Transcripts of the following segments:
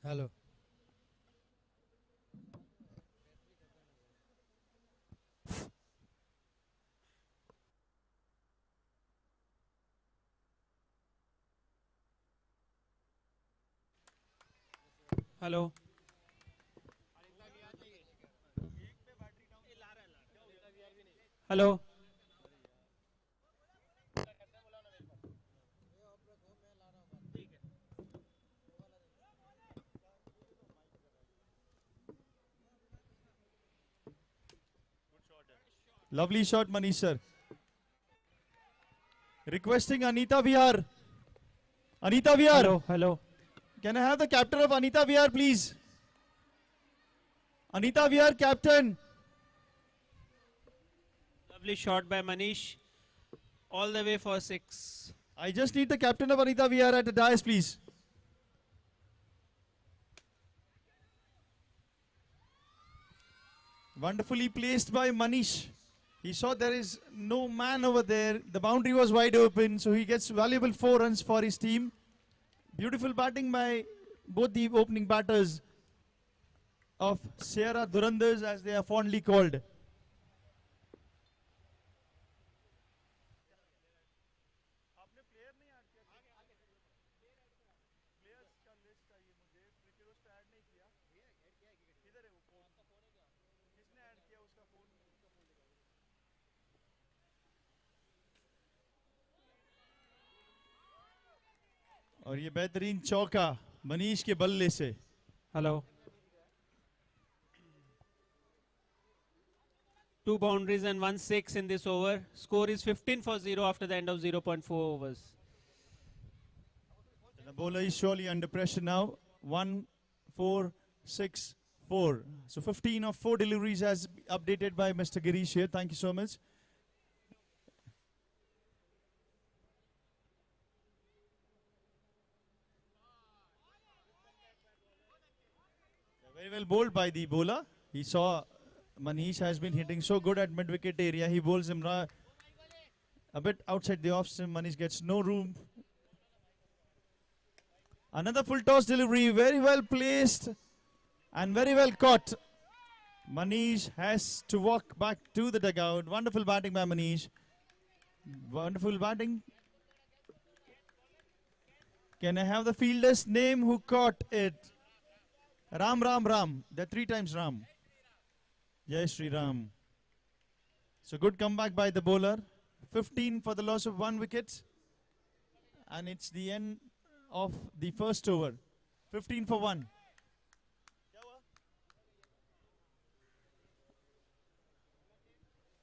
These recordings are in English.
Hello hello hello Lovely shot, Manish sir. Requesting Anita VR. Anita VR. Hello hello Can I have the captain of Anita VR, please? Anita VR, captain. lovely shot by Manish all the way for 6. I just need the captain of Anita VR at the dais, please. Wonderfully placed by Manish. He saw there is no man over there. The boundary was wide open, so he gets valuable 4 runs for his team. Beautiful batting by both the opening batters of Seira Durandars, as they are fondly called. और ये बेहतरीन चौका मनीष के बल्ले से. Hello 2 boundaries and 1 6 in this over. Score is 15 for 0 after the end of 0.4 overs. The bowler is surely under pressure now. 1, 4, 6, 4. So 15 of 4 deliveries as updated by Mr. Girish here. Thank you so much. Very well bowled by the bowler. He saw Manish has been hitting so good at mid-wicket area. He bowls him a bit outside the off-stump. Manish gets no room. Another full toss delivery. Very well placed and very well caught. Manish has to walk back to the dugout. Wonderful batting by Manish. Wonderful batting. Can I have the fielder's name who caught it? Ram, Ram, Ram. They're 3 times Ram. Jai Shri Ram. So good comeback by the bowler. 15 for the loss of 1 wicket. And it's the end of the first over. 15 for 1.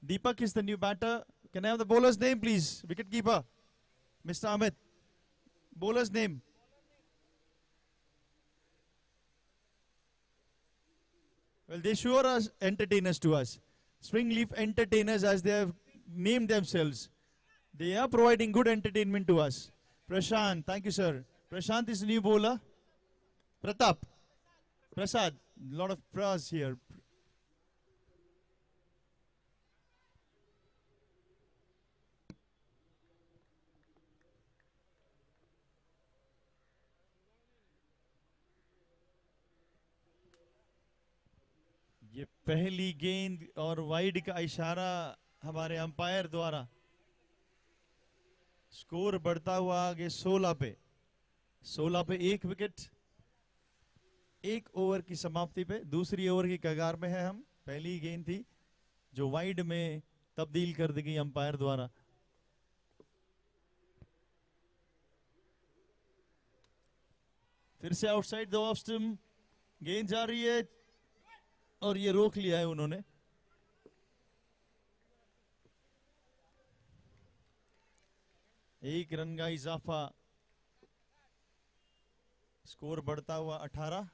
Deepak is the new batter. Can I have the bowler's name, please? Wicket keeper. Mr. Amit. Bowler's name. Well, they sure are entertainers to us. Springleaf Entertainers, as they have named themselves. They are providing good entertainment to us. Prashant, thank you, sir. Prashant is the new bowler. Pratap. Prasad. A lot of pras here. ये पहली गेंद और wide का इशारा हमारे umpire द्वारा. Score बढ़ता हुआ आगे 16 पे 1 विकेट. 1 ओवर की समाप्ति पे दूसरी ओवर की कगार में है हम. पहली गेंद थी जो वाइड में तब्दील कर दी गई अंपायर द्वारा. फिर से आउटसाइड द ऑफ स्टंप गेंद जा रही है और ये रोक लिया है उन्होंने. एक रन का इजाफा. स्कोर बढ़ता हुआ 18.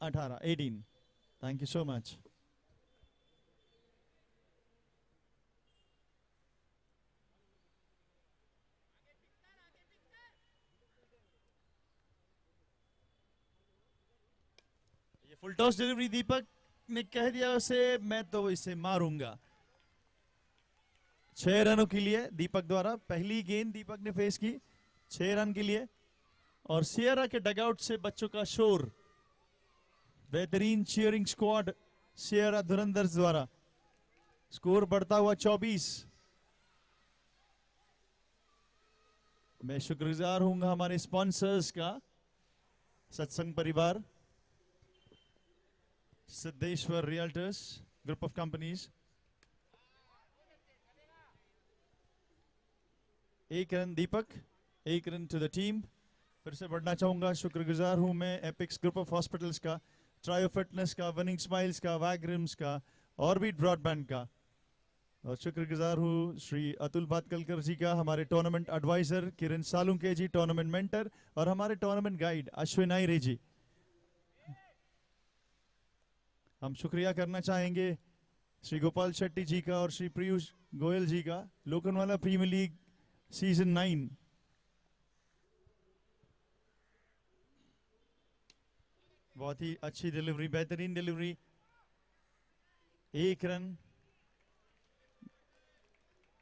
18. Thank you so much. Full toss delivery. Deepak ने कह दिया उसे मैं तो इसे मारूंगा. 6 रनों के लिए दीपक द्वारा. पहली गेंद दीपक ने फेस की. 6 रन के लिए। और सियरा के डगआउट से बच्चों का शोर, बेहतरीन चीयरिंग स्क्वाड सियरा धुरंधर्स द्वारा। स्कोर बढ़ता हुआ 24। मैं शुक्रगुजार हूंगा हमारे स्पॉन्सर्स का, Satsang Parivar, Siddheshwar realtors group of companies. 1 run Deepak, 1 run to the team. फिर से बढ़ना चाहूंगा, शुक्रगुजार हूं मैं एपिक्स ग्रुप ऑफ हॉस्पिटल्स का, ट्रायो फिटनेस का, विनिंग स्माइल्स का, वैग्रिम्स का, ऑर्बिट ब्रॉडबैंड का। और शुक्रगुजार हूँ श्री अतुल भातकलकर जी का, हमारे टूर्नामेंट एडवाइजर, किरण सालुंके जी टूर्नामेंट मेंटर, और हमारे टूर्नामेंट गाइड अश्विन आयरे जी। हम शुक्रिया करना चाहेंगे श्री गोपाल शेट्टी जी का और श्री पीयूष गोयल जी का, लोकनवाला प्रीमियर लीग सीजन 9। बहुत ही अच्छी डिलीवरी, बेहतरीन delivery. 1 run.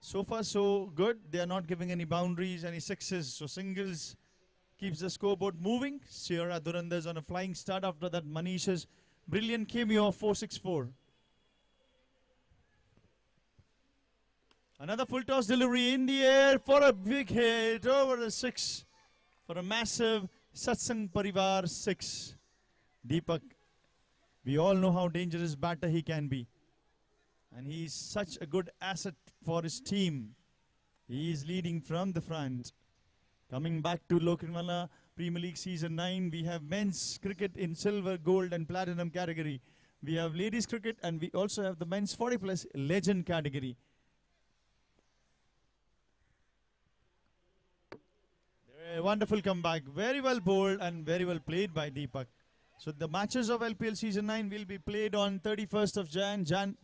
So far so good. They are not giving any boundaries, any sixes, so singles keeps the scoreboard moving. Seira Dhurandhars on a flying start after that Manish's brilliant cameo of 464. Another full toss delivery in the air for a big hit over the 6 for a massive Satsang Parivar 6. Deepak, we all know how dangerous batter he can be. And he is such a good asset for his team. He is leading from the front. Coming back to Lokhandwala Premier League Season 9, we have men's cricket in silver, gold and platinum category. We have ladies cricket and we also have the men's 40 plus legend category. A wonderful comeback. Very well bowled and very well played by Deepak. So the matches of LPL Season 9 will be played on 31st of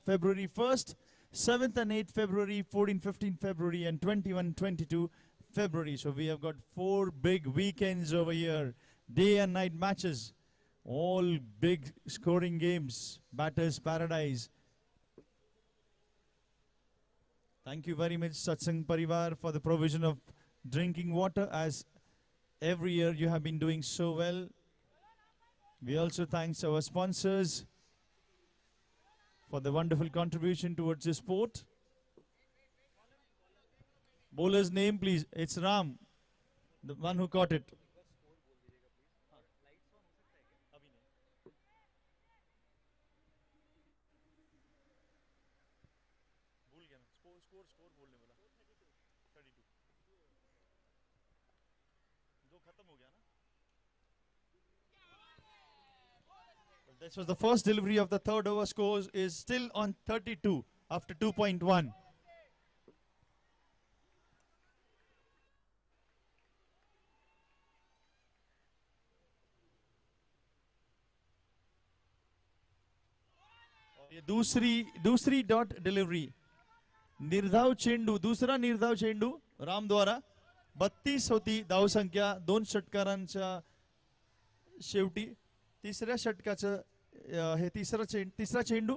February 1st, 7th and 8th February, 14, 15 February and 21, 22 February. So we have got 4 big weekends over here. Day and night matches. All big scoring games. Batters Paradise. Thank you very much Satsang Parivar for the provision of drinking water, as every year you have been doing so well. We also thank our sponsors for the wonderful contribution towards the sport. Bowler's name, please. It's Ram, the one who caught it. This was the first delivery of the third over. Scores is still on 32 after 2.1. ये दूसरी dot delivery, निर्धाव चेंडू, दूसरा निर्धाव चेंडू राम द्वारा 32 होती धाव संख्या 2 षटकारांच्या शेवटी तिसऱ्या षटकाचं हे तिसरा चेंडू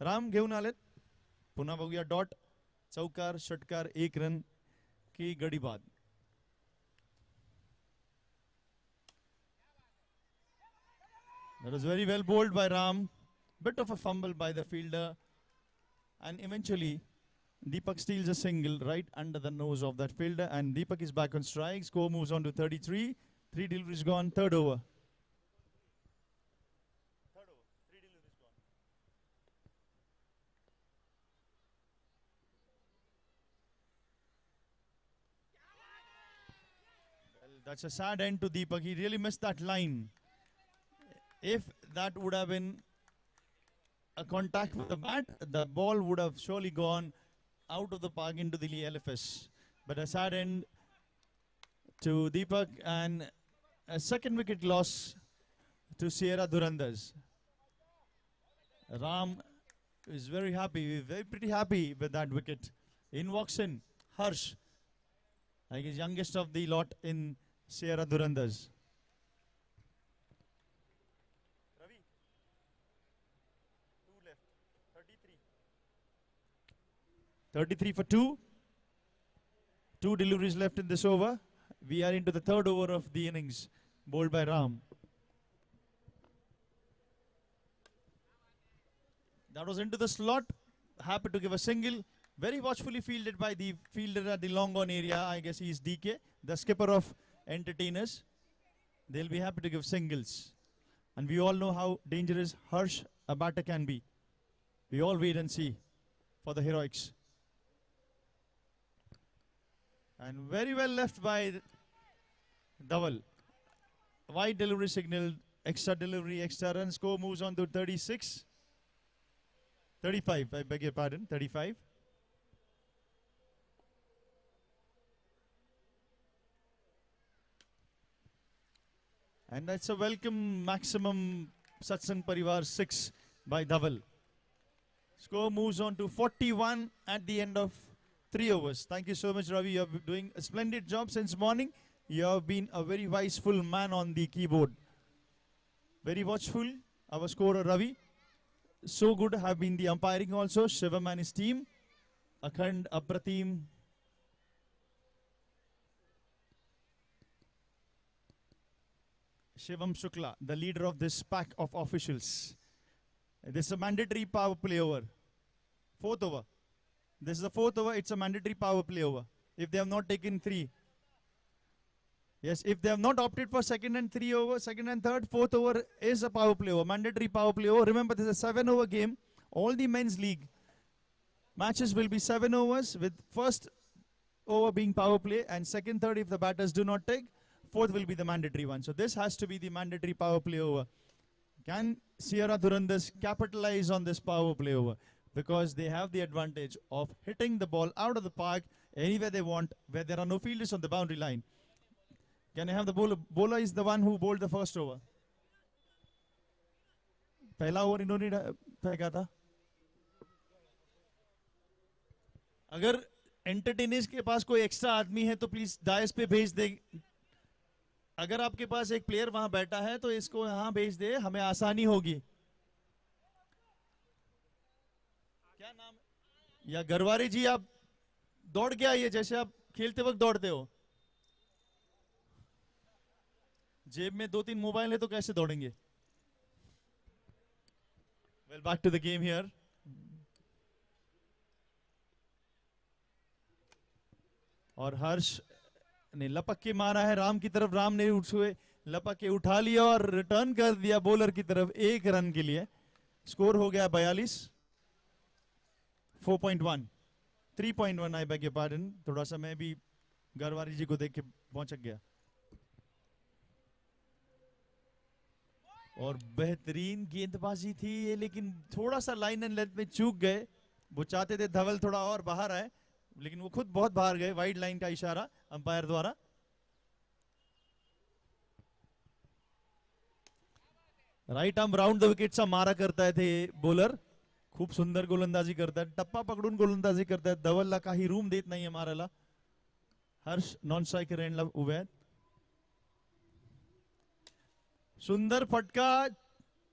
राम घेऊन आलेत. पुन्हा बघूया डॉट, चौकार, षटकार, 1 रन की गडी बाद. That was very well bowled by Ram. Bit of a fumble by the fielder, and eventually Deepak steals a single right under the nose of that fielder, and Deepak is back on strike. Score moves on to 33. 3 deliveries gone, third over. Well, that's a sad end to Deepak. He really missed that line. If that would have been a contact with the bat, the ball would have surely gone out of the park into the LFS. But a sad end to Deepak, and a second wicket loss to Seira Dhurandhars. Ram is very happy, pretty happy with that wicket. In walks in Harsh, like his youngest of the lot in Seira Dhurandhars. 33 for 2. 2 deliveries left in this over. We are into the third over of the innings, bowled by Ram. That was into the slot. Happy to give a single. Very watchfully fielded by the fielder at the long on area. I guess he is DK, the skipper of Entertainers. They'll be happy to give singles. And we all know how dangerous harsh a batter can be. We all wait and see for the heroics. And very well left by Dhaval. Wide delivery signal, extra delivery, extra run. Score moves on to 36. 35, I beg your pardon, 35. And that's a welcome maximum Satsang Parivar 6 by Dhaval. Score moves on to 41 at the end of 3 overs. Thank you so much, Ravi. You are doing a splendid job since morning. You have been a very wiseful man on the keyboard. Very watchful, our scorer Ravi. So good have been the umpiring also. Shivam and his team. Akhand, Apratim. Shivam Shukla, the leader of this pack of officials. This is a mandatory power play over. 4th over. This is the 4th over. It's a mandatory power play over. If they have not taken 3. Yes, if they have not opted for second and 3 over, second and third, 4th over is a power play over. Mandatory power play over. Remember, this is a 7 over game. All the men's league matches will be 7 overs with first over being power play and second, third if the batters do not take. 4th will be the mandatory one. So this has to be the mandatory power play over. Can Seira Dhurandas capitalize on this power play over? Because they have the advantage of hitting the ball out of the park anywhere they want, where there are no fielders on the boundary line. Can I have the bowler? Bowler is the one who bowled the first over. पहला over इन्होंने फेंका था. अगर entertainers के पास कोई extra आदमी है तो प्लीज डायस पे भेज दे. अगर आपके पास एक प्लेयर वहां बैठा है तो इसको यहां भेज दे, हमें आसानी होगी. क्या नाम है? या गरवारी जी, आप दौड़ के आइए जैसे आप खेलते वक्त दौड़ते हो. जेब में 2-3 मोबाइल है तो कैसे दौड़ेंगे? Well, back to the game here. और हर्ष ने लपक के मारा है राम की तरफ. राम ने उठे लपक के उठा लिया और रिटर्न कर दिया बॉलर की तरफ 1 रन के लिए. स्कोर हो गया 42. 4.1 3.1 आई बेग योर पार्डन. थोड़ा सा मैं भी गरवारी जी को देख के पहुंच गया. और बेहतरीन गेंदबाजी थी ये, लेकिन थोड़ा सा लाइन एंड लेंथ में चूक गए. वो चाहते थे धवल थोड़ा और बाहर आए, लेकिन वो खुद बहुत बाहर गए. वाइड लाइन का इशारा अंपायर द्वारा. Right arm round the wicket सा मारा करता है थे बॉलर. खूप सुंदर गोलंदाजी करतात. टप्पा पकडून गोलंदाजी करतात. धवलला काही रूम देत नाहीये मारायला. हर्ष नॉन स्ट्रायकर एंडला उभे आहेत. सुंदर फटका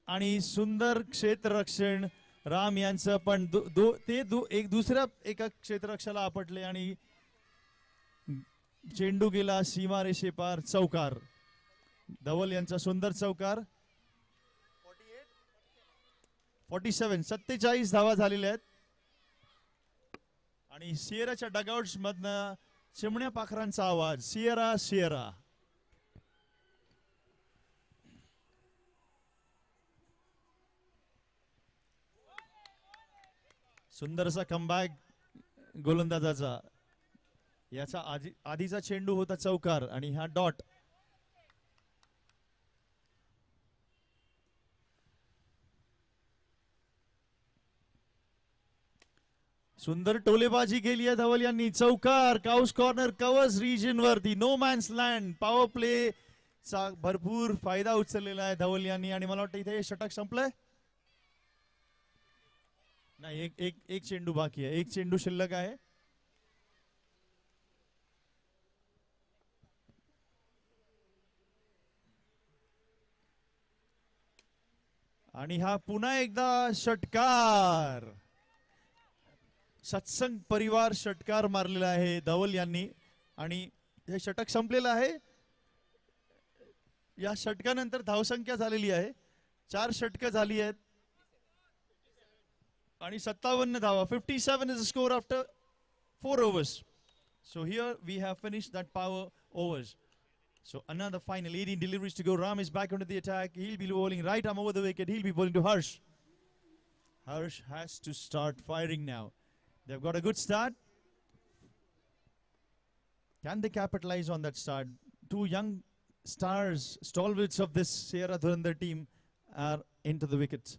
आणि सुंदर क्षेत्ररक्षण राम यांचं. पण एक दुसऱ्या एका क्षेत्ररक्षाला आपटले आणि चेंडू गेला सीमारेषे पार. चौकार धवल यांचा सुंदर चौकार. 47 धावा झालेल्या आहेत. आणि सिएराच्या डगआउट्स मधनं चिमण्या पाखरांचा आवाज. Sierra Sierra. सुंदर असा कमबॅक गोलंदाजाचा. याचा आधीचा चेंडू होता चौकार आणि हा डॉट. सुंदर टोलेबाजी केली आहे धवल यांनी. चौकार काउस कॉर्नर कवर्स रीजन वरती. No man's land. Power play चा भरपूर फायदा उचललेला आहे धवल यांनी. आणि मला वाटतं इथे षटक संपलंय. नाही, एक चेंडू बाकी आहे. एक चेंडू शिल्लक आहे. आणि हा पुन्हा एकदा षटकार. सत्संग परिवार षटकार मारलेला आहे धवल यांनी. आणि हे षटक संपलेलं आहे. या षटकानंतर धावसंख्या झालेली आहे. 4 षटकं झाली आहेत आणि 57 धावा. 57 is the score after 4 overs. So here we have finished that power overs. So another final 18 deliveries to go. Ram is back onto the attack. He'll be bowling right arm over the wicket. He'll be bowling to Harsh. Harsh has to start firing now. They've got a good start. Can they capitalize on that start? Two young stars, stalwarts of this Seira Dhurandhar team are into the wickets.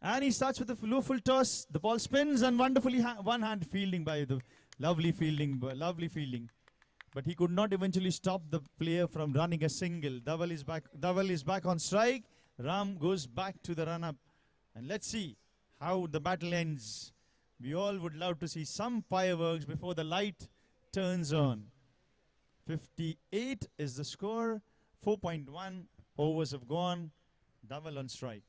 And he starts with a low full toss. The ball spins and wonderfully one-hand fielding by the lovely fielding. But he could not eventually stop the player from running a single. Dhaval is back on strike. Ram goes back to the run-up. And let's see how the battle ends. We all would love to see some fireworks before the light turns on. 58 is the score. 4.1 overs have gone. Dhaval on strike.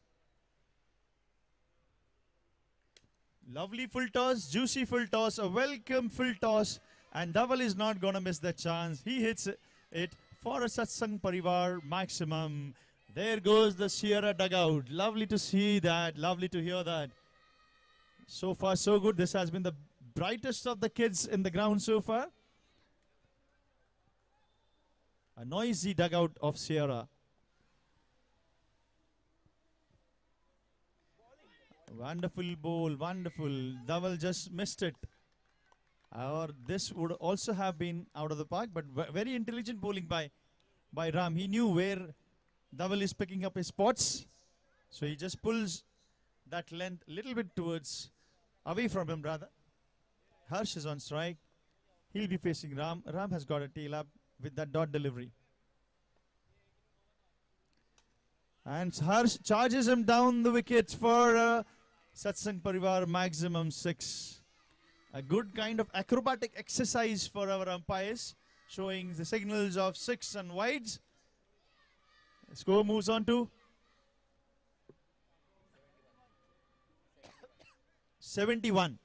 Lovely full toss, juicy full toss, a welcome full toss. And Dhaval is not going to miss that chance. He hits it for a Satsang Parivar maximum. There goes the Seira dugout. Lovely to see that. Lovely to hear that. So far, so good. This has been the brightest of the kids in the ground so far. A noisy dugout of Seira. Wonderful bowl, wonderful. Dhaval just missed it. Or this would also have been out of the park, but very intelligent bowling by Ram. He knew where Dhaval is picking up his spots. So he just pulls that length a little bit towards, away from him rather. Harsh is on strike. He'll be facing Ram. Ram has got a tail up with that dot delivery. And Harsh charges him down the wickets for Satsang Parivar maximum 6. A good kind of acrobatic exercise for our umpires, showing the signals of 6 and wides. The score moves on to 71.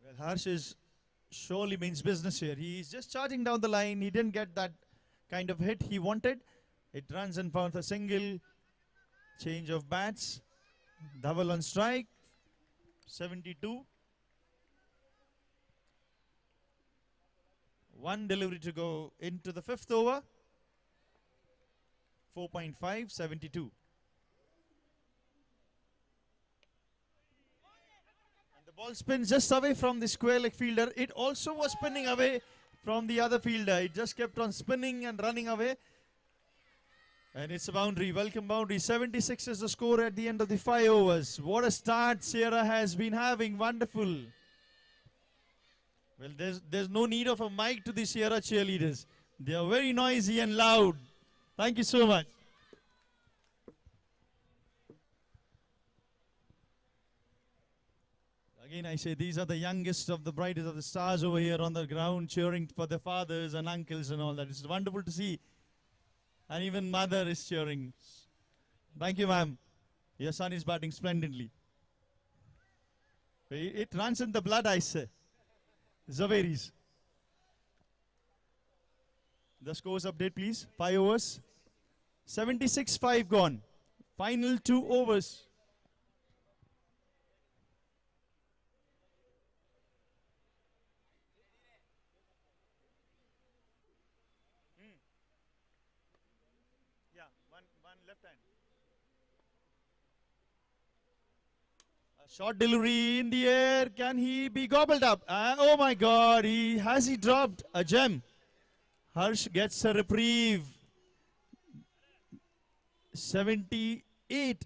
Well, Harsh is surely means business here. He's just charging down the line. He didn't get that kind of hit he wanted. It runs and found a single. Change of bats. Dhaval on strike. 72. One delivery to go into the 5th over. 4.5, 72. And the ball spins just away from the square leg fielder. It also was spinning away from the other fielder. It just kept on spinning and running away. And it's a boundary, welcome boundary. 76 is the score at the end of the 5 overs. What a start Seira has been having, wonderful. Well, there's no need of a mic to the Seira cheerleaders. They are very noisy and loud. Thank you so much. Again, I say these are the youngest of the brightest of the stars over here on the ground cheering for their fathers and uncles and all that. It's wonderful to see. And even mother is cheering. Thank you, ma'am. Your son is batting splendidly. It runs in the blood, I say. Zaveris. The scores update, please. 5 overs. 76-5 gone. Final 2 overs. Short delivery in the air. Can he be gobbled up? Oh my God. Has he dropped a gem? Harsh gets a reprieve. 78.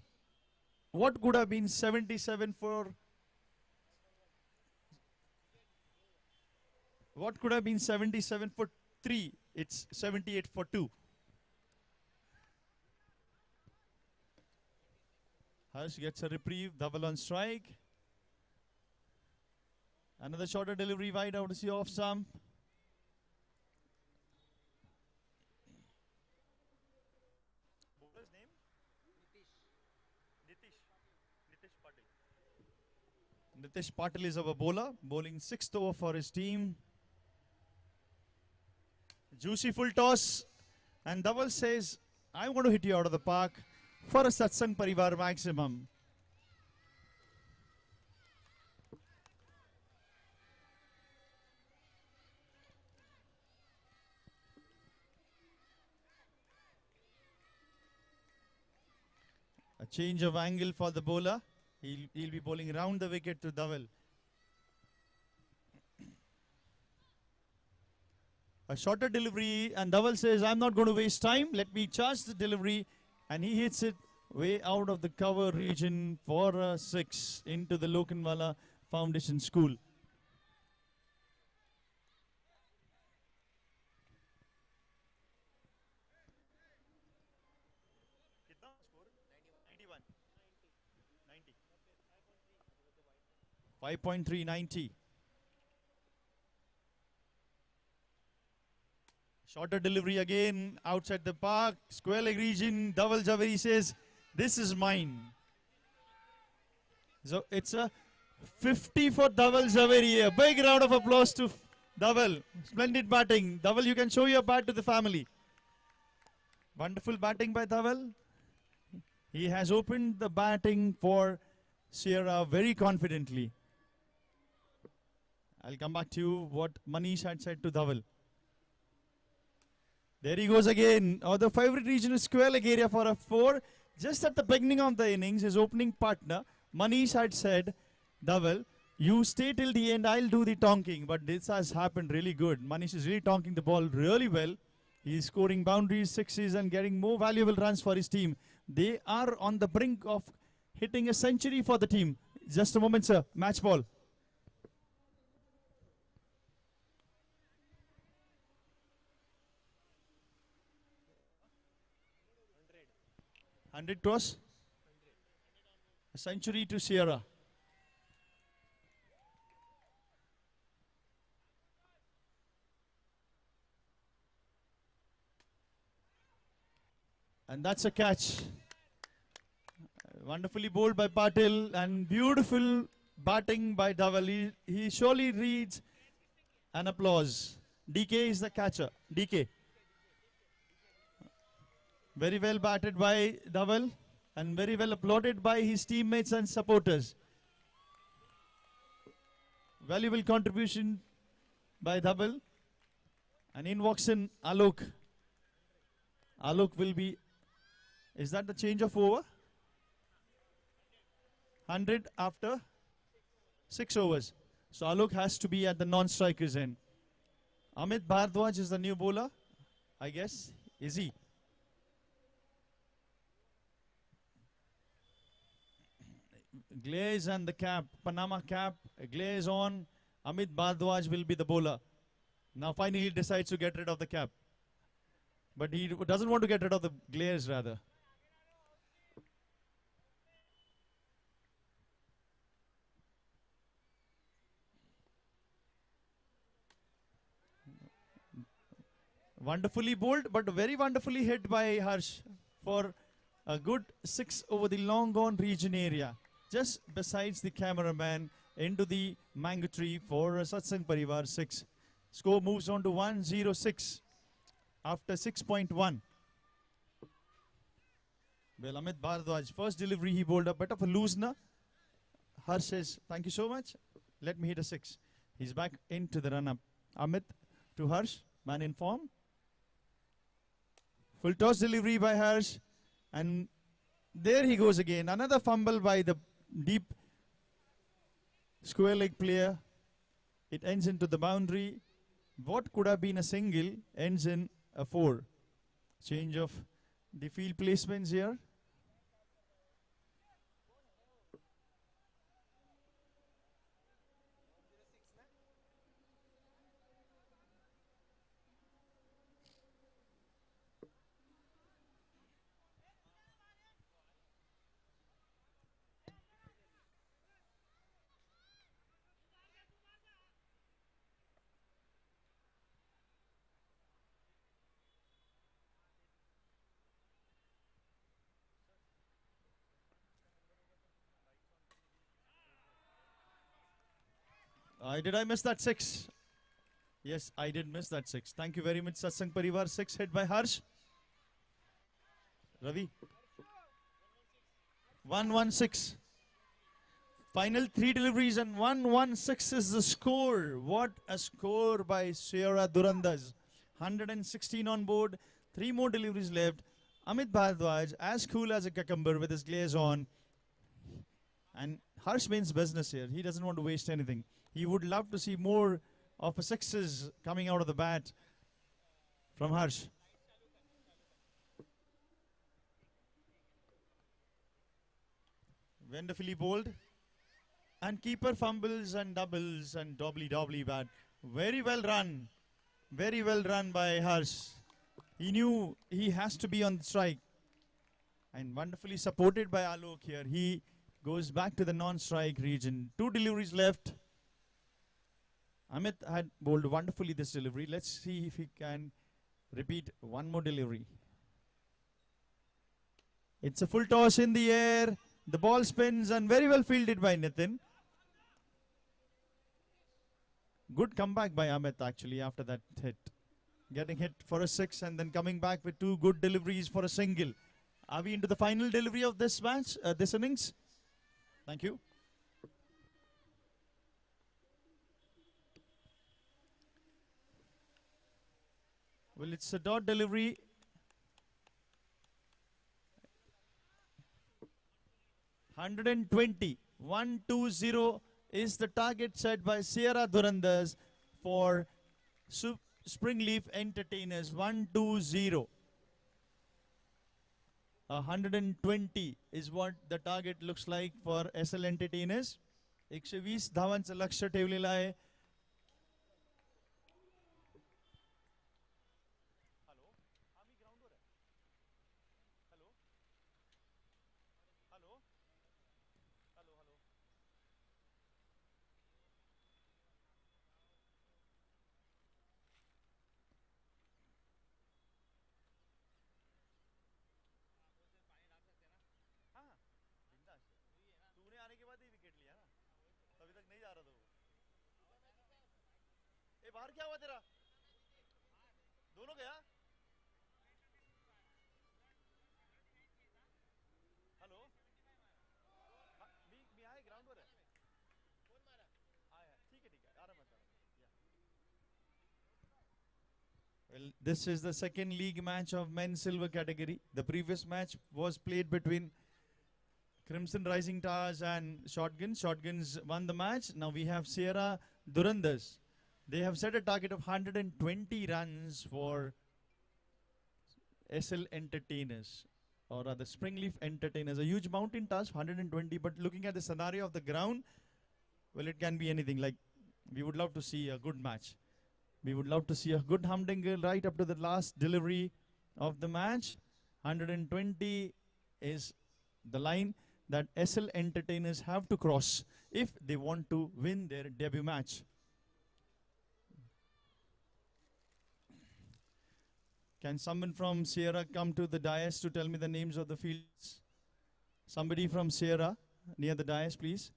What could have been 77 for? What could have been 77 for 3? It's 78 for 2. Harsh gets a reprieve. Dhaval on strike. Another shorter delivery wide out to see off stump. Bowler's name? Nitish Patil is our bowler, bowling 6th over for his team. Juicy full toss, and Dhaval says, I want to hit you out of the park for a Satsang Parivar maximum. A change of angle for the bowler. He'll be bowling round the wicket to Dhaval. A shorter delivery, and Dhaval says, I'm not going to waste time. Let me charge the delivery. And he hits it way out of the cover region for a 6 into the Lokanwala Foundation School. $91. 5.390. Shorter delivery again outside the park. Square leg region. Dhaval Javeri says, this is mine. So it's a 50 for Dhaval Javeri. A big round of applause to Dhaval. Splendid batting. Dhaval, you can show your bat to the family. Wonderful batting by Dhaval. He has opened the batting for Seira very confidently. I'll come back to you what Manish had said to Dhaval. There he goes again. The favorite regional square leg area for a 4. Just at the beginning of the innings, his opening partner, Manish had said, Dhaval, you stay till the end, I'll do the tonking. But this has happened really good. Manish is really tonking the ball really well. He's scoring boundaries, sixes, and getting more valuable runs for his team. They are on the brink of hitting a century for the team. Just a moment, sir. Match ball. $100 cross. A century to Seira. And that's a catch. Wonderfully bowled by Patil and beautiful batting by Dhaval. He surely reads an applause. DK is the catcher. DK. Very well batted by Dhaval and very well applauded by his teammates and supporters. Valuable contribution by Dhaval. And in walks in Alok. Alok will be, is that the change of over? 100 after 6 overs. So Alok has to be at the non-strikers end. Amit Bhardwaj is the new bowler, I guess. Is he? Glaze and the cap, Panama cap, glaze on. Amit Bhardwaj will be the bowler. Now finally he decides to get rid of the cap. But he doesn't want to get rid of the glaze rather. Wonderfully bowled, but very wonderfully hit by Harsh for a good 6 over the long gone region area. Just besides the cameraman into the mango tree for Satsang Parivar 6. Score moves on to 106 after 6.1. Well, Amit Bhardwaj, first delivery he bowled a bit of a loosener. Harsh says, thank you so much. Let me hit a 6. He's back into the run-up. Amit to Harsh, man in form. Full toss delivery by Harsh. And there he goes again. Another fumble by the deep square leg player. It ends into the boundary. What could have been a single ends in a 4. Change of the field placements here. Did I miss that 6? Yes, I did miss that 6. Thank you very much, Satsang Parivar. 6 hit by Harsh. Ravi. 116. Final 3 deliveries and 116 is the score. What a score by Seira Durandaz. 116 on board. 3 more deliveries left. Amit Bhardwaj, as cool as a cucumber with his glaze on. And Harsh means business here. He doesn't want to waste anything. He would love to see more of a sixes coming out of the bat from Harsh. Wonderfully bowled. And keeper fumbles and doubles and doubly bat. Very well run. Very well run by Harsh. He knew he has to be on the strike. And wonderfully supported by Alok here. He goes back to the non-strike region. 2 deliveries left. Amit had bowled wonderfully this delivery. Let's see if he can repeat one more delivery. It's a full toss in the air. The ball spins and very well fielded by Nitin. Good comeback by Amit actually after that hit. Getting hit for a 6 and then coming back with 2 good deliveries for a single. Are we into the final delivery of this match, this innings? Thank you. Well, it's a dot delivery. $120. 120 is the target set by Seira Durandaz for Springleaf Entertainers. 120. 120 is what the target looks like for SL Entertainers. 120 धावांचं लक्ष्य ठेवलेलं आहे. बाहर क्या हुआ तेरा दोनों गया hello मी आहे ग्राउंडवर आहे कोण मारा आहे ठीक आहे आराम आहे Well, this is the second league match of men's silver category. The previous match was played between Crimson Rising Towers and Shotguns. Shotguns won the match. Now we have Seira Durandaz. They have set a target of 120 runs for SL Entertainers, or rather Springleaf Entertainers. A huge mountain task, 120, but looking at the scenario of the ground, well, it can be anything. Like, we would love to see a good match. We would love to see a good humdinger right up to the last delivery of the match. 120 is the line that SL Entertainers have to cross if they want to win their debut match. Can someone from Seira come to the dais to tell me the names of the fields? Somebody from Seira near the dais, please.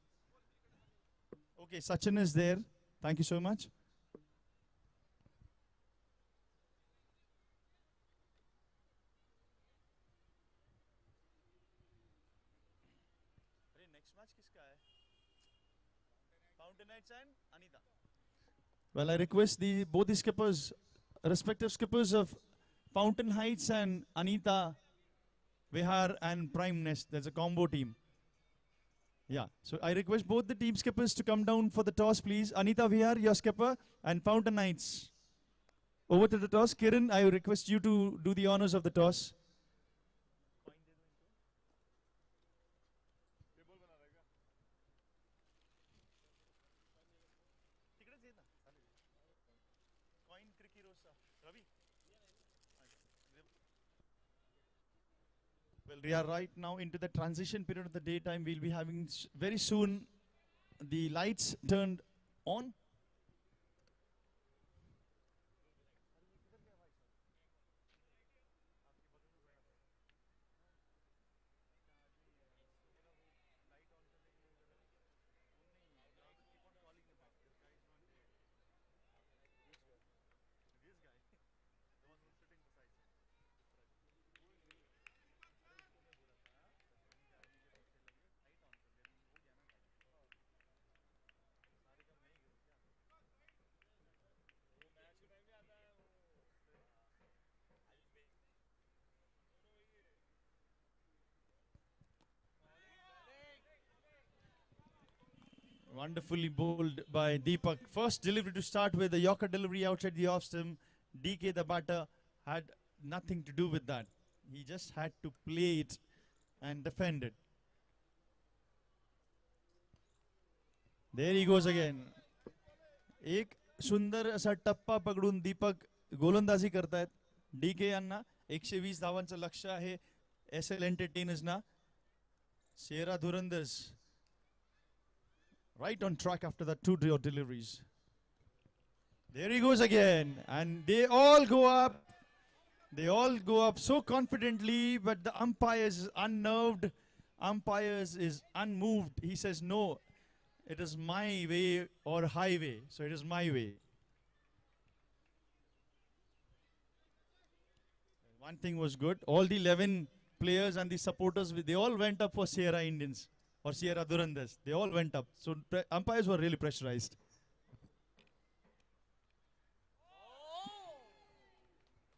Okay, Sachin is there. Thank you so much. Next match kiska hai? Fountain Knights and Anita. Well, I request both the skippers, respective skippers of Fountain Heights and Anita, Vihar and Prime Nest. There's a combo team. Yeah, so I request both the team skippers to come down for the toss, please. Anita Vihar, your skipper, and Fountain Heights. Over to the toss. Kiran, I request you to do the honors of the toss. Well, we are right now into the transition period of the daytime. We'll be having very soon the lights turned on. Wonderfully bowled by Deepak. First delivery to start with, the Yorker delivery outside the off stump. DK, the batter, had nothing to do with that. He just had to play it and defend it. There he goes again. एक सुंदर असा टप्पा पकडून दीपक गोलंदाजी करतायत. DK यांना 120 धावांचं लक्ष्य आहे SL Entertainers ना. Seira Dhurandhars right on track after the 2 deliveries. There he goes again, and they all go up. They all go up so confidently, but the umpires is unnerved. Umpires is unmoved. He says, no, it is my way or highway. So it is my way. One thing was good. All the 11 players and the supporters, they all went up for Seira Indians or Seira Dhurandhars. They all went up. So umpires were really pressurized.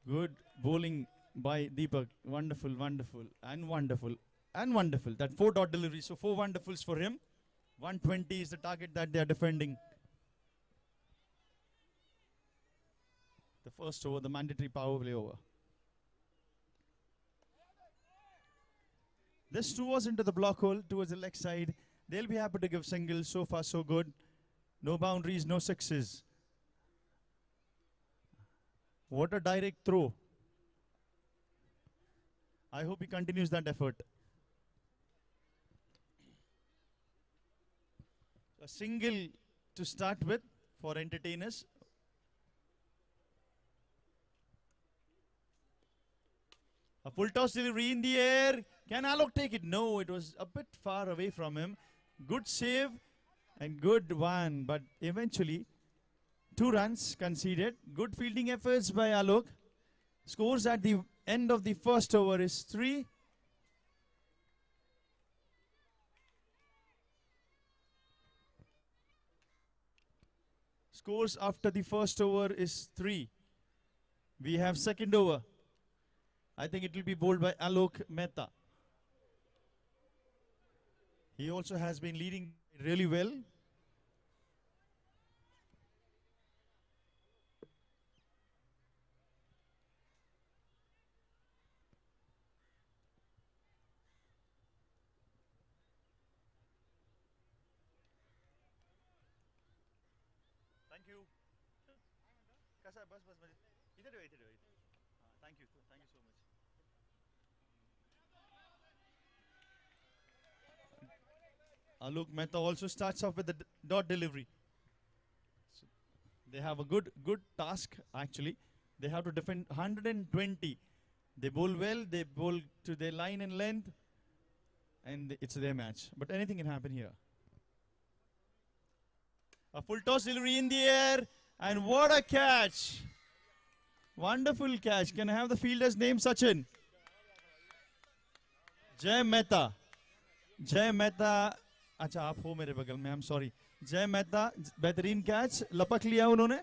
Good bowling by Deepak. Wonderful, wonderful, and wonderful, and wonderful. That 4 dot delivery. So 4 wonderfuls for him. 120 is the target that they are defending. The first over, the mandatory power play over. This 2 was into the block hole towards the leg side. They'll be happy to give singles. So far, so good. No boundaries, no sixes. What a direct throw. I hope he continues that effort. A single to start with for Entertainers. A full toss delivery in the air. Can Alok take it? No, it was a bit far away from him. Good save and good one, but eventually 2 runs conceded. Good fielding efforts by Alok. Scores at the end of the first over is 3. Scores after the first over is 3. We have second over. I think it will be bowled by Alok Mehta. He also has been leading really well. Thank you. Thank you. Thank you so much. Alok Mehta also starts off with the dot delivery. So they have a good task actually. They have to defend 120. They bowl well, they bowl to their line and length, and it's their match. But anything can happen here. A full toss delivery in the air, and what a catch! Wonderful catch. Can I have the fielder's name, Sachin? Jay Mehta. Jay Mehta. अच्छा आप हो मेरे बगल में, I'm sorry. जय मेहता, बेहतरीन catch, लपक लिया उन्होंने.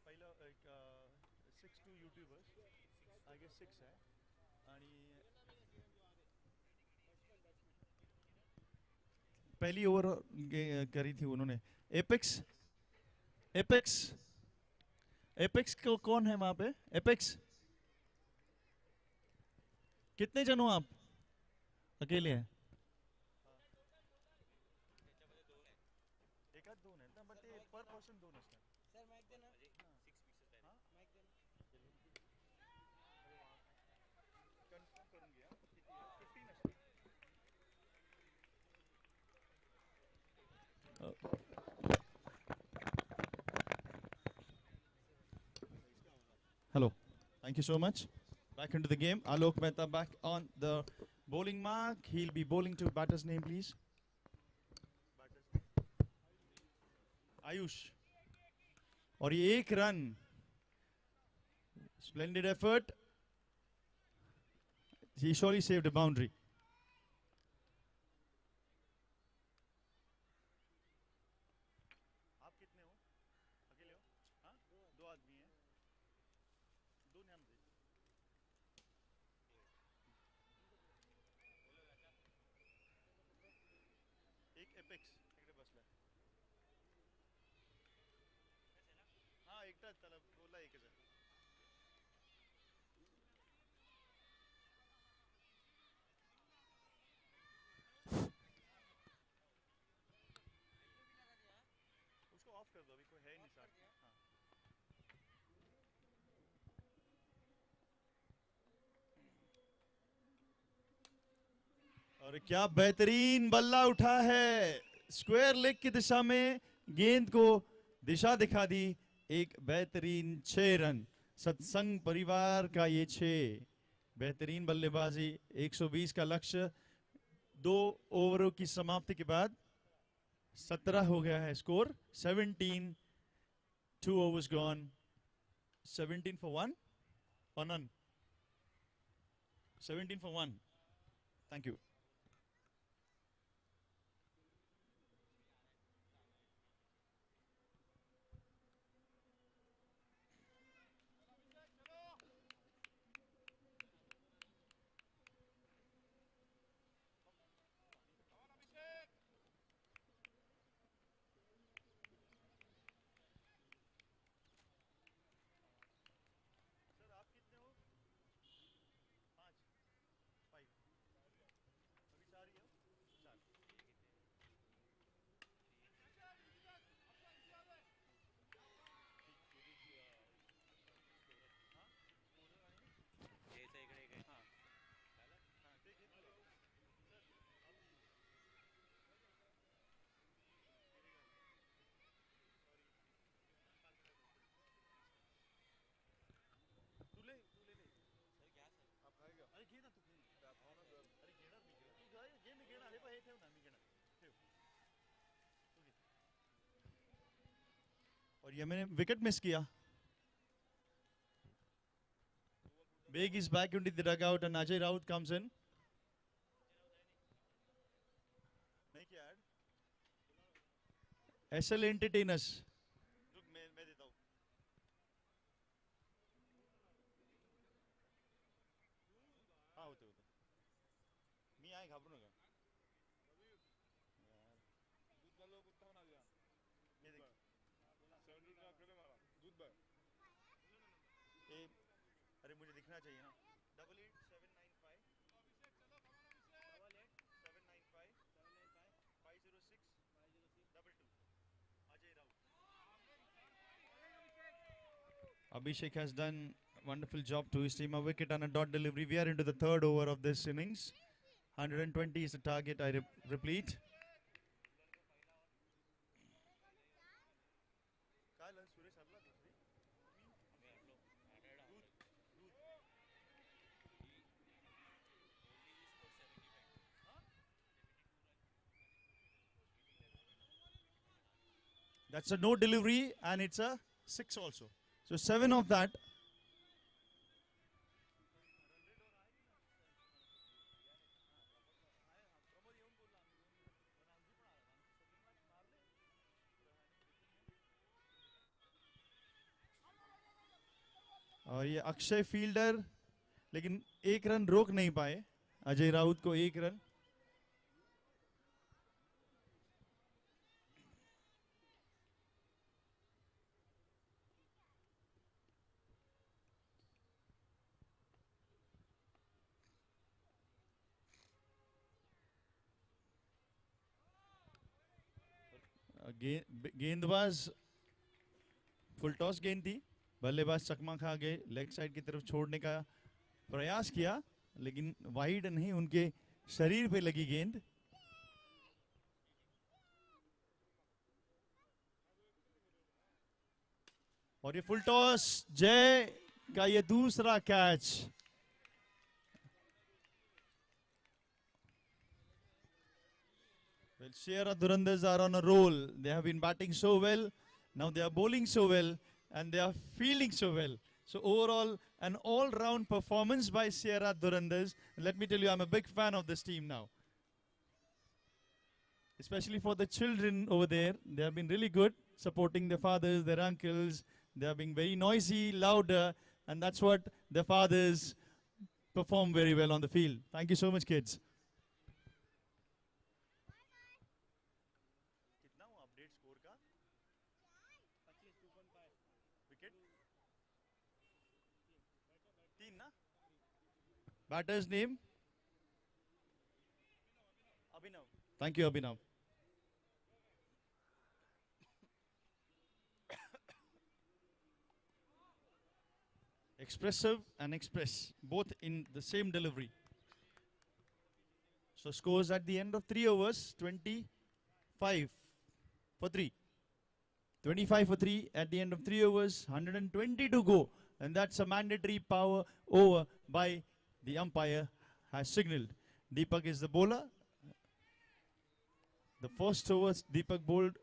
पहिला 6 YouTubers, I guess 6 है, आणि पहली ओवर करी थी उन्होंने. एपेक्स को कौन है वहां पे? एपेक्स कितने जन हो आप? अकेले हैं? एक आध दोन आहेत ना, बट ते पर पर्सन 2 असतात. सर माइक देना. 6 पीसेस आहे. हां माइक देना. कन्फर्म करून घ्या. किती 15 असतात. Hello. Thank you so much. Back into the game. Alok Mehta back on the bowling mark. He'll be bowling to batter's name, please. Ayush. और ये 1 run. Splendid effort. He surely saved a boundary. आप कितने हो? Apex इकडे बसला हा एकटाच त्याला बोला एकच आहे उसको ऑफ कर दो अभी कोई है नहीं साथ हाँ और क्या बेहतरीन बल्ला उठा है स्क्वायर लेग की दिशा में गेंद को दिशा दिखा दी एक बेहतरीन 6 रन सत्संग परिवार का ये 6 बेहतरीन बल्लेबाजी 120 का लक्ष्य 2 ओवरों की समाप्ति के बाद 17 हो गया है score 17 2 overs gone 17 for 1 or none 17 for 1 thank you और ये मैंने विकेट मिस किया Big is back into the dugout and Ajay Raut comes in नहीं किया ऐड SL Entertainers रुक मैं देता हूँ हाँ होते होते मी आए घाबरू नका अरे मुझे दिखना चाहिए ना 88795795 Ajay Raut Abhishek has done a wonderful job to his team a wicket and a dot delivery we are into the 3rd over of this innings 120 is the target I repeat That's a no delivery and it's a 6 also. So 7 of that. और ये Akshay fielder लेकिन 1 run रोक नहीं पाए अजय राउत को 1 run गेंदबाज full toss गेंद थी बल्लेबाज चकमा खा गए लेग साइड की तरफ छोड़ने का प्रयास किया लेकिन वाइड नहीं उनके शरीर पे लगी गेंद और ये फुल टॉस जय का ये दूसरा catch Well, Seira Durandars are on a roll. They have been batting so well. Now they are bowling so well. And they are fielding so well. So overall, an all-round performance by Seira Durandars. Let me tell you, I'm a big fan of this team now. Especially for the children over there. They have been really good, supporting their fathers, their uncles. They are being very noisy, louder. And that's what their fathers perform very well on the field. Thank you so much, kids. Batter's name? Abhinav. Thank you, Abhinav. Expressive and express, both in the same delivery. So scores at the end of 3 overs, 25 for 3. 25 for 3 at the end of 3 overs, 120 to go. And that's a mandatory power over by the umpire has signaled. Deepak is the bowler. The first over Deepak bowled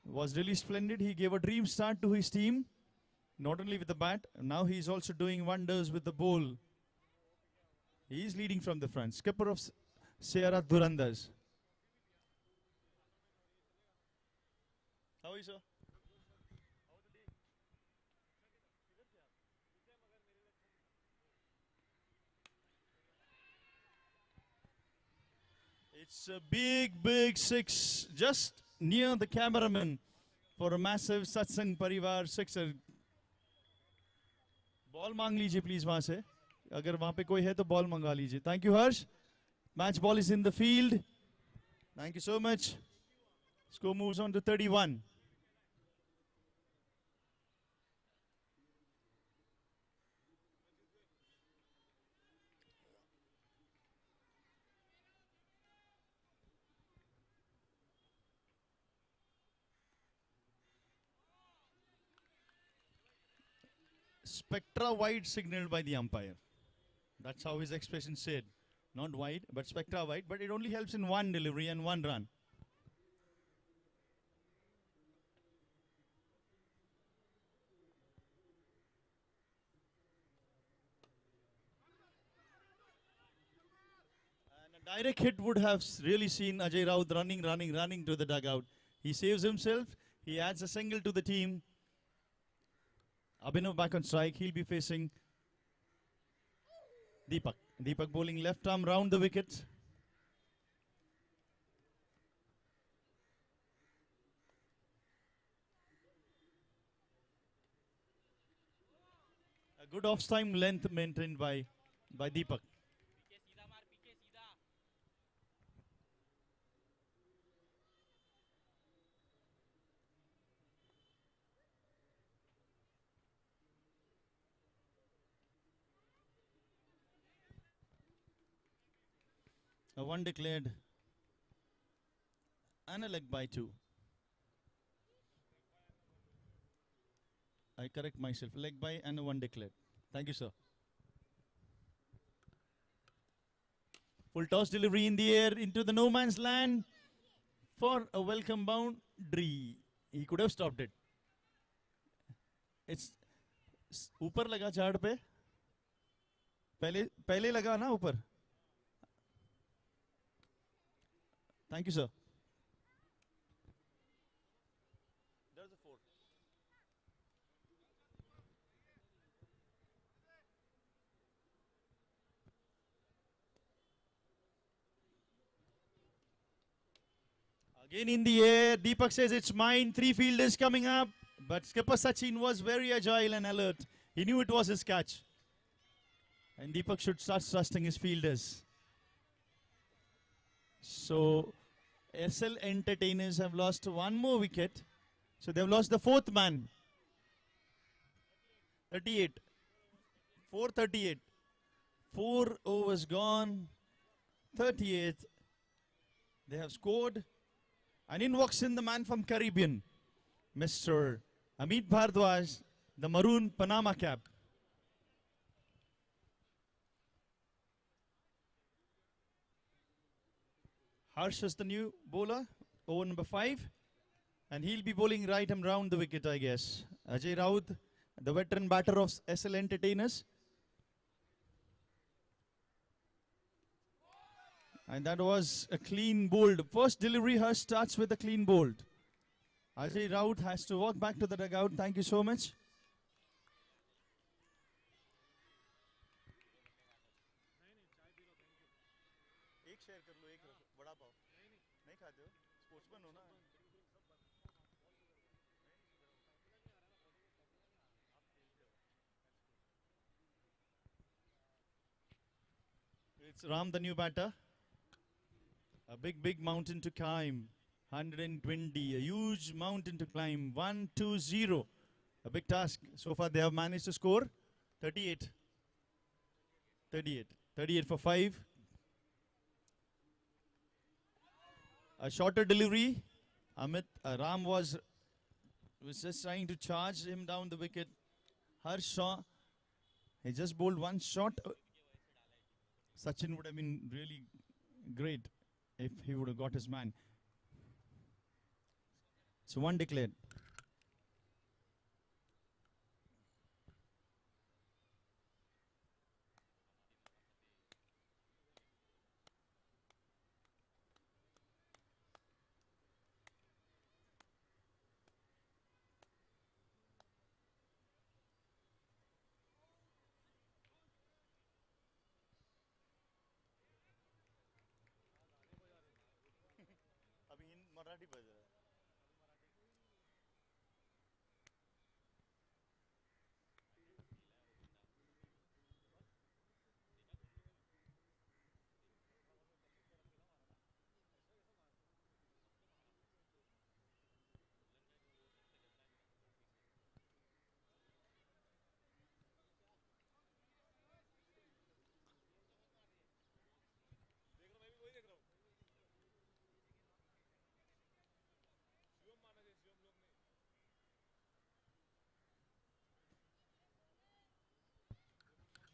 was really splendid. He gave a dream start to his team, not only with the bat, now he's also doing wonders with the bowl. He is leading from the front. Skipper of Seira Durandars. How are you, sir? It's a big, big six, just near the cameraman for a massive Satsang Parivar sixer. Ball मांग लीजिए please वहाँ से. अगर वहाँ पे कोई है तो ball मंगा लीजिए. Thank you, Harsh. Match ball is in the field. Thank you so much. Score moves on to 31. Spectra wide signaled by the umpire. That's how his expression said. Not wide, but spectra wide. But it only helps in one delivery and one run. And a direct hit would have really seen Ajay Raut running to the dugout. He saves himself. He adds a single to the team. Abhinav back on strike. He'll be facing Deepak. Deepak bowling left arm round the wicket. A good off-time length maintained by Deepak. A one declared and a leg by 2. I correct myself. Leg by and a one declared. Thank you, sir. Full toss delivery in the air into the no man's land for a welcome boundary. He could have stopped it. It's ऊपर लगा झाड़ पे. पहले लगा ना ऊपर. Thank you, sir. There's a 4. Again in the air, Deepak says it's mine. 3 fielders coming up. But skipper Sachin was very agile and alert. He knew it was his catch. And Deepak should start trusting his fielders. So, SL Entertainers have lost one more wicket. So, they've lost the 4th man. 38. 438. 4 overs gone. 38th. They have scored. And in walks in the man from Caribbean, Mr. Amit Bhardwaj, the maroon Panama cap. Harsh is the new bowler, over number 5. And he'll be bowling right and round the wicket, I guess. Ajay Raut, the veteran batter of SL Entertainers. And that was a clean bowled. First delivery, Harsh starts with a clean bowled. Ajay Raut has to walk back to the dugout. Thank you so much. It's Ram, the new batter. A big mountain to climb. 120, a huge mountain to climb. 1-2-0. A big task. So far they have managed to score 38. 38. 38 for 5. A shorter delivery. Ram was just trying to charge him down the wicket. Harshaw, he just bowled one shot. Sachin would have been really great if he would have got his man. So one declared.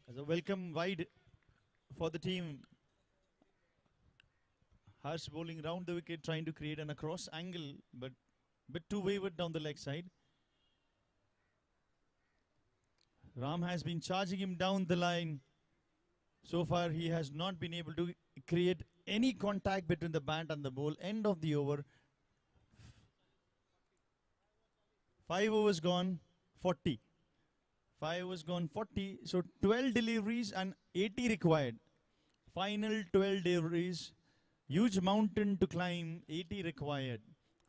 As a welcome wide for the team. Harsh bowling round the wicket, trying to create an across angle, but a bit too wayward down the leg side. Ram has been charging him down the line. So far, he has not been able to create any contact between the bat and the ball. End of the over. 5 overs gone, 40. 5 overs gone, 40. So 12 deliveries and 80 required. Final 12 deliveries. Huge mountain to climb, 80 required.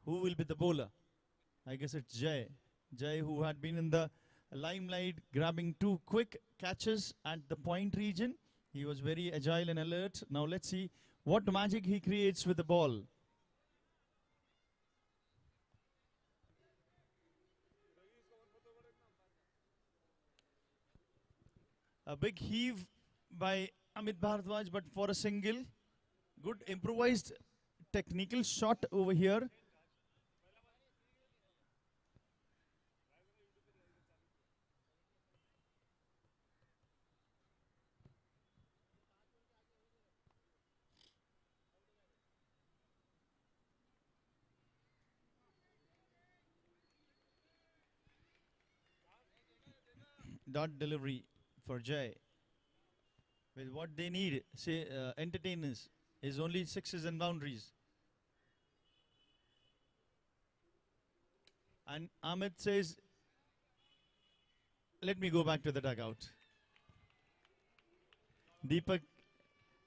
Who will be the bowler? I guess it's Jai. Jai, who had been in the limelight, grabbing 2 quick catches at the point region. He was very agile and alert. Now let's see what magic he creates with the ball. A big heave by Amit Bharadwaj, but for a single. Good improvised technical shot over here. Dot delivery for Jai. With what they need, say, entertainers, is only sixes and boundaries. And Amit says, let me go back to the dugout. Deepak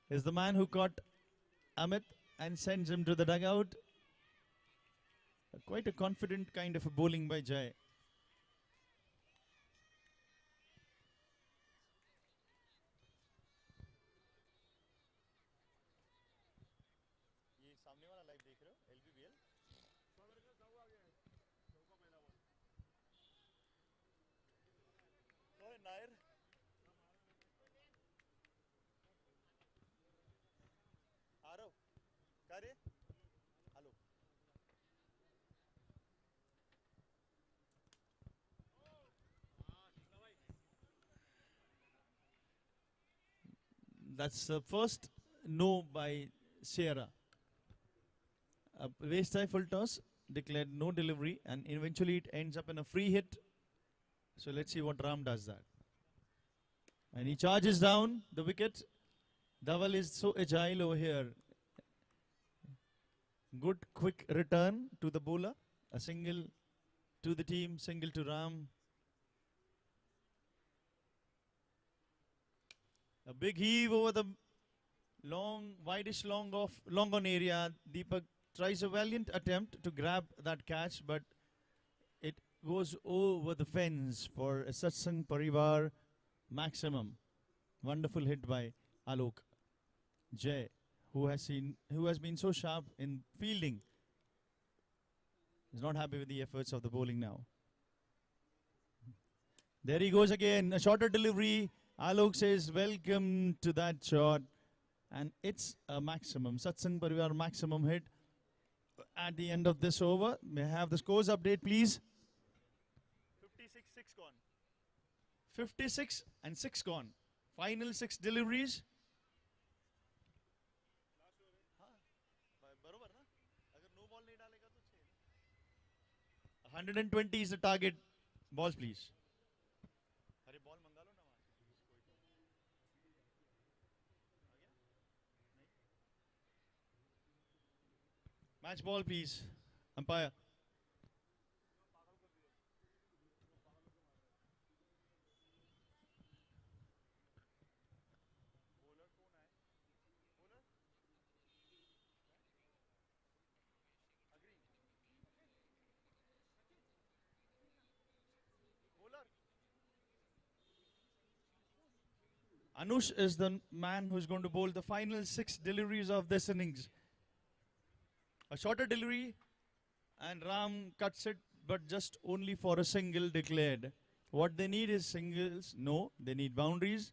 is the man who caught Amit and sends him to the dugout. Quite a confident kind of a bowling by Jai. That's the first no by Seira. A waist high full toss, declared no delivery, and eventually it ends up in a free hit. So let's see what Ram does that. And he charges down the wicket. Dhaval is so agile over here. Good quick return to the bowler. A single to the team, single to Ram. A big heave over the long, wideish long on area. Deepak tries a valiant attempt to grab that catch, but it goes over the fence for a Satsang Parivar maximum. Wonderful hit by Alok. Jay, who has been so sharp in fielding, is not happy with the efforts of the bowling now. There he goes again, a shorter delivery. Alok says, welcome to that shot. And it's a maximum. Satsang Parivar maximum hit at the end of this over. May I have the scores update, please? 56, 6 gone. 56 and 6 gone. Final 6 deliveries. 120 is the target. Balls, please. Match ball, please. Umpire. Anush is the man who's going to bowl the final 6 deliveries of this innings. A shorter delivery, and Ram cuts it, but just only for a single declared. What they need is singles. No, they need boundaries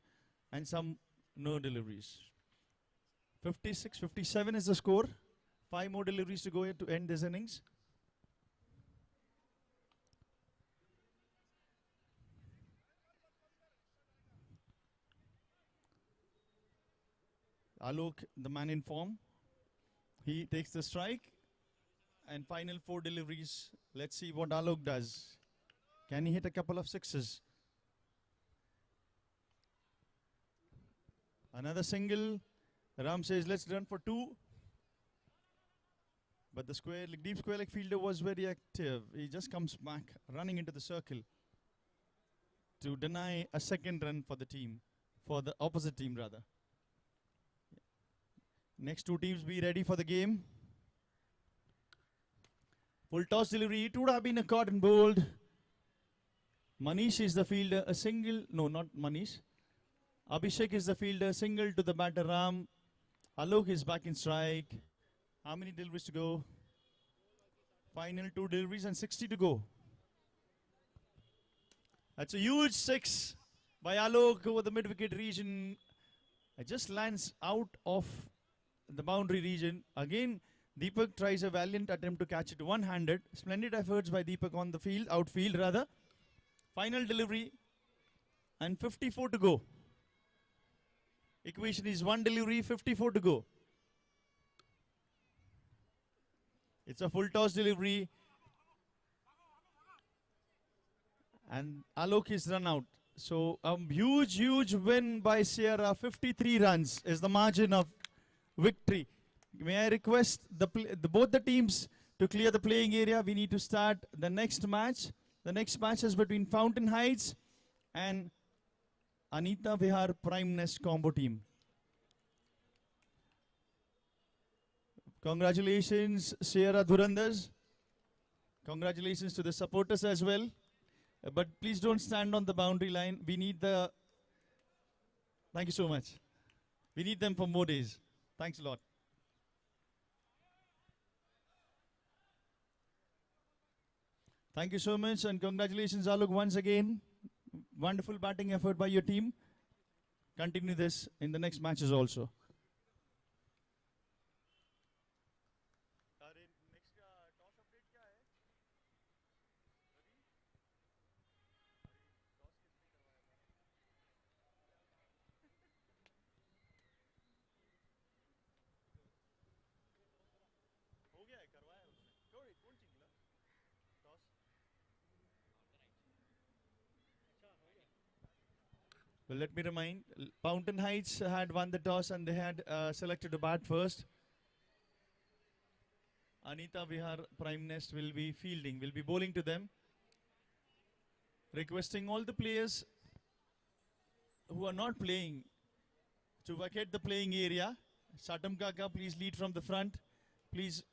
and some no deliveries. 56, 57 is the score. 5 more deliveries to go to end this innings. Alok, the man in form, he takes the strike. And final 4 deliveries. Let's see what Alok does. Can he hit a couple of sixes? Another single. Ram says, let's run for 2. But the square, deep square leg fielder was very active. He just comes back, running into the circle to deny a second run for the team, for the opposite team rather. Next 2 teams be ready for the game. Full toss delivery. It would have been a caught and bowled. Manish is the fielder. A single. No, not Manish. Abhishek is the fielder. Single to the batter Ram. Alok is back in strike. How many deliveries to go? Final 2 deliveries and 60 to go. That's a huge 6 by Alok over the mid-wicket region. It just lands out of the boundary region. Again, Deepak tries a valiant attempt to catch it one-handed. Splendid efforts by Deepak on the field, outfield rather. Final delivery and 54 to go. Equation is 1 delivery, 54 to go. It's a full toss delivery. And Alok is run out. So a huge, huge win by Seira. 53 runs is the margin of victory. May I request both the teams to clear the playing area. We need to start the next match. The next match is between Fountain Heights and Anita Vihar Prime Nest combo team. Congratulations, Seira Dhurandhars. Congratulations to the supporters as well. But please don't stand on the boundary line. We need the... Thank you so much. We need them for more days. Thanks a lot. Thank you so much and congratulations, Alok, once again. Wonderful batting effort by your team. Continue this in the next matches also. Well, let me remind, Fountain Heights had won the toss and they had selected to bat first. Anita Vihar Prime Nest will be fielding, will be bowling to them. Requesting all the players who are not playing to vacate the playing area. Satam Kaka, please lead from the front. Please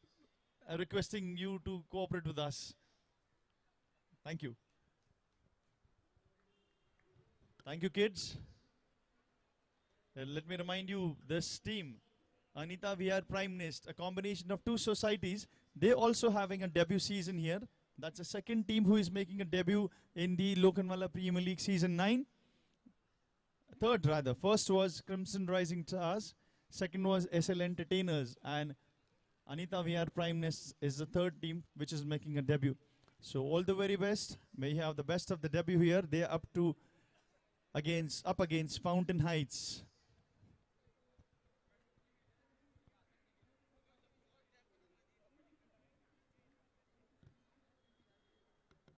requesting you to cooperate with us. Thank you. Thank you, kids. Let me remind you, this team Anita VR Prime Nest, a combination of two societies. They also having a debut season here. That's the second team who is making a debut in the Lokanwala Premier League Season 9. Third rather. First was Crimson Rising Stars. Second was SL Entertainers. And Anita VR Prime Nest is the third team which is making a debut. So all the very best. May you have the best of the debut here. They are up against Fountain Heights.